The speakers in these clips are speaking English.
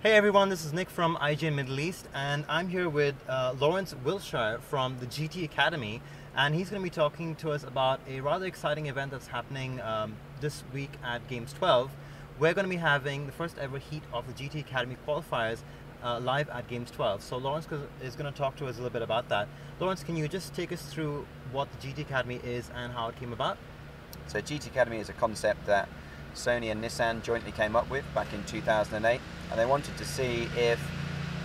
Hey everyone, this is Nick from IGN Middle East, and I'm here with Lawrence Wilshire from the GT Academy, and he's going to be talking to us about a rather exciting event that's happening this week at Games 12. We're going to be having the first ever heat of the GT Academy qualifiers live at Games 12. So Lawrence is going to talk to us a little bit about that. Lawrence, can you just take us through what the GT Academy is and how it came about? So GT Academy is a concept that Sony and Nissan jointly came up with back in 2008, and they wanted to see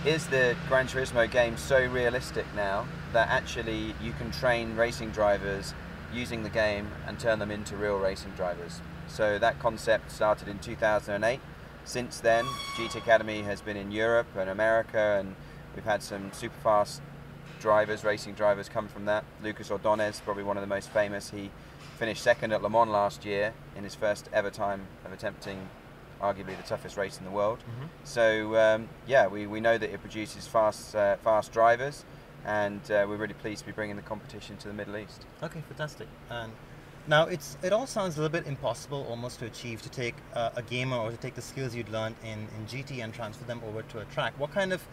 is the Gran Turismo game so realistic now that actually you can train racing drivers using the game and turn them into real racing drivers. So that concept started in 2008. Since then, GT Academy has been in Europe and America, and we've had some super fast drivers, racing drivers come from that. Lucas Ordonez, probably one of the most famous. He finished second at Le Mans last year in his first ever time of attempting arguably the toughest race in the world. So yeah, we know that it produces fast drivers, and we're really pleased to be bringing the competition to the Middle East. Okay, fantastic. And now it all sounds a little bit impossible almost to achieve, to take a gamer or to take the skills you'd learned in GT and transfer them over to a track. What kind of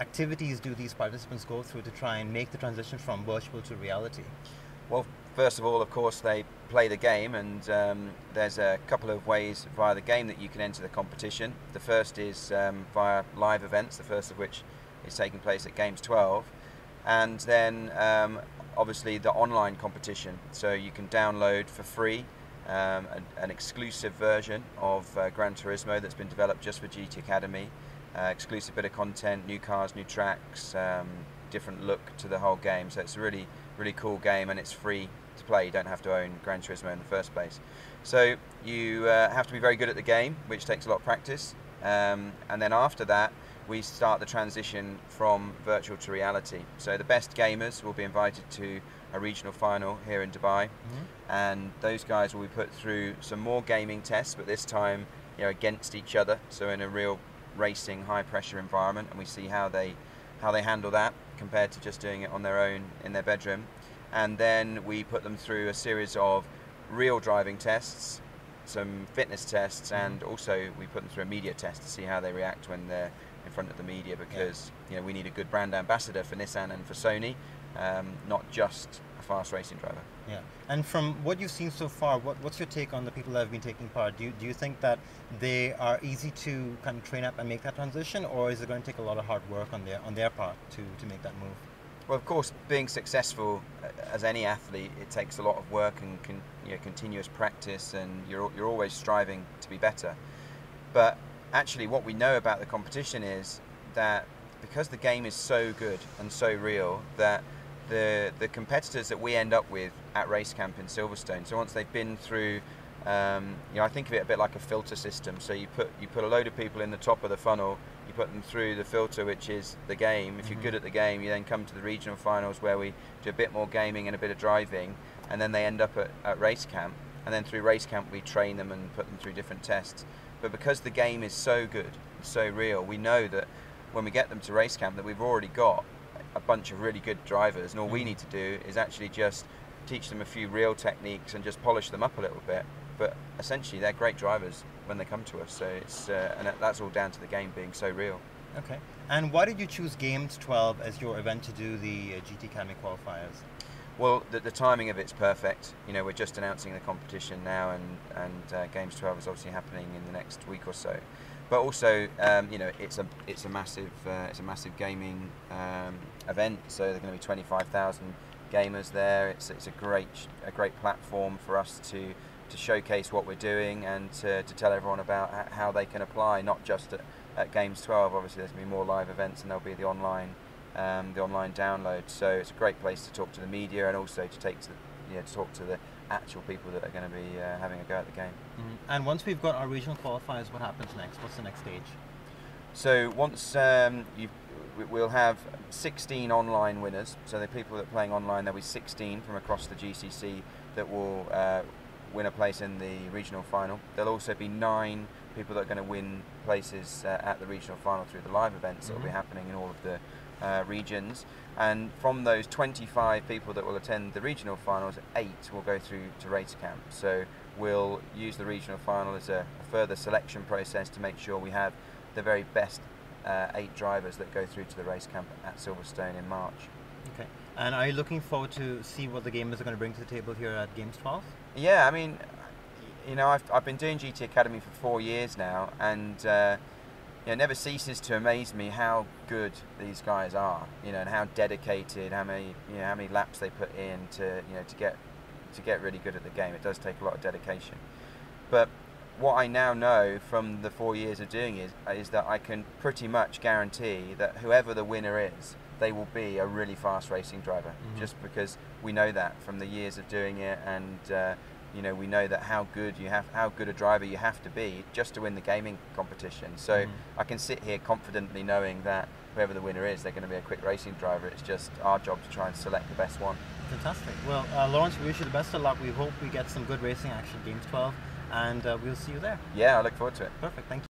activities do these participants go through to try and make the transition from virtual to reality? Well, first of all, of course, they play the game, and there's a couple of ways via the game that you can enter the competition. The first is via live events, the first of which is taking place at Games 12, and then obviously the online competition. So you can download for free an exclusive version of Gran Turismo that's been developed just for GT Academy. Exclusive bit of content, new cars, new tracks, different look to the whole game. So it's a really cool game, and it's free to play. You don't have to own Gran Turismo in the first place. So you have to be very good at the game, which takes a lot of practice, and then after that we start the transition from virtual to reality. So the best gamers will be invited to a regional final here in Dubai, and those guys will be put through some more gaming tests, but this time against each other, so in a real racing high pressure environment, and we see how they handle that compared to just doing it on their own in their bedroom. And then we put them through a series of real driving tests, some fitness tests, and also we put them through a media test to see how they react when they're in front of the media, because we need a good brand ambassador for Nissan and for Sony, not just a fast racing driver. Yeah, and from what you've seen so far, what's your take on the people that have been taking part? Do you think that they are easy to kind of train up and make that transition, or is it going to take a lot of hard work on their part to make that move? Well, of course, being successful as any athlete, it takes a lot of work and continuous practice, and you're always striving to be better. But actually, what we know about the competition is that because the game is so good and so real, that the competitors that we end up with at race camp in Silverstone, so once they've been through, I think of it a bit like a filter system. So you put a load of people in the top of the funnel, you put them through the filter, which is the game. If you're good at the game, you then come to the regional finals, where we do a bit more gaming and a bit of driving, and then they end up at race camp, and then through race camp we train them and put them through different tests. But because the game is so good, so real, we know that when we get them to race camp that we've already got a bunch of really good drivers, and all we need to do is actually just teach them a few real techniques and just polish them up a little bit. But essentially they're great drivers when they come to us, so it's and that's all down to the game being so real. Okay. And why did you choose Games 12 as your event to do the GT Academy qualifiers? Well, the timing of it's perfect. We're just announcing the competition now, and Games 12 is obviously happening in the next week or so. But also, it's a massive gaming event. So there are going to be 25,000 gamers there. It's a great platform for us to showcase what we're doing, and to tell everyone about how they can apply, not just at Games 12. Obviously there's going to be more live events, and there'll be the online download. So it's a great place to talk to the media, and also to talk to the actual people that are going to be having a go at the game. And once we've got our regional qualifiers, what happens next? What's the next stage? So once we'll have 16 online winners. So the people that are playing online, there'll be 16 from across the GCC that will win a place in the regional final. There'll also be 9 people that are going to win places at the regional final through the live events that will be happening in all of the regions. And from those 25 people that will attend the regional finals, 8 will go through to race camp. So we'll use the regional final as a further selection process to make sure we have the very best 8 drivers that go through to the race camp at Silverstone in March. Okay. And are you looking forward to see what the gamers are going to bring to the table here at Games 12? Yeah, I mean, you know, I've been doing GT Academy for 4 years now, and it never ceases to amaze me how good these guys are, you know, and how dedicated, how many laps they put in to get really good at the game. It does take a lot of dedication. But what I now know from the 4 years of doing is that I can pretty much guarantee that whoever the winner is, they will be a really fast racing driver, just because we know that from the years of doing it, and we know that how good a driver you have to be just to win the gaming competition. So I can sit here confidently knowing that whoever the winner is, they're going to be a quick racing driver. It's just our job to try and select the best one. Fantastic. Well, Lawrence, we wish you the best of luck. We hope we get some good racing action Games 12, and we'll see you there. Yeah, I look forward to it. Perfect. Thank you.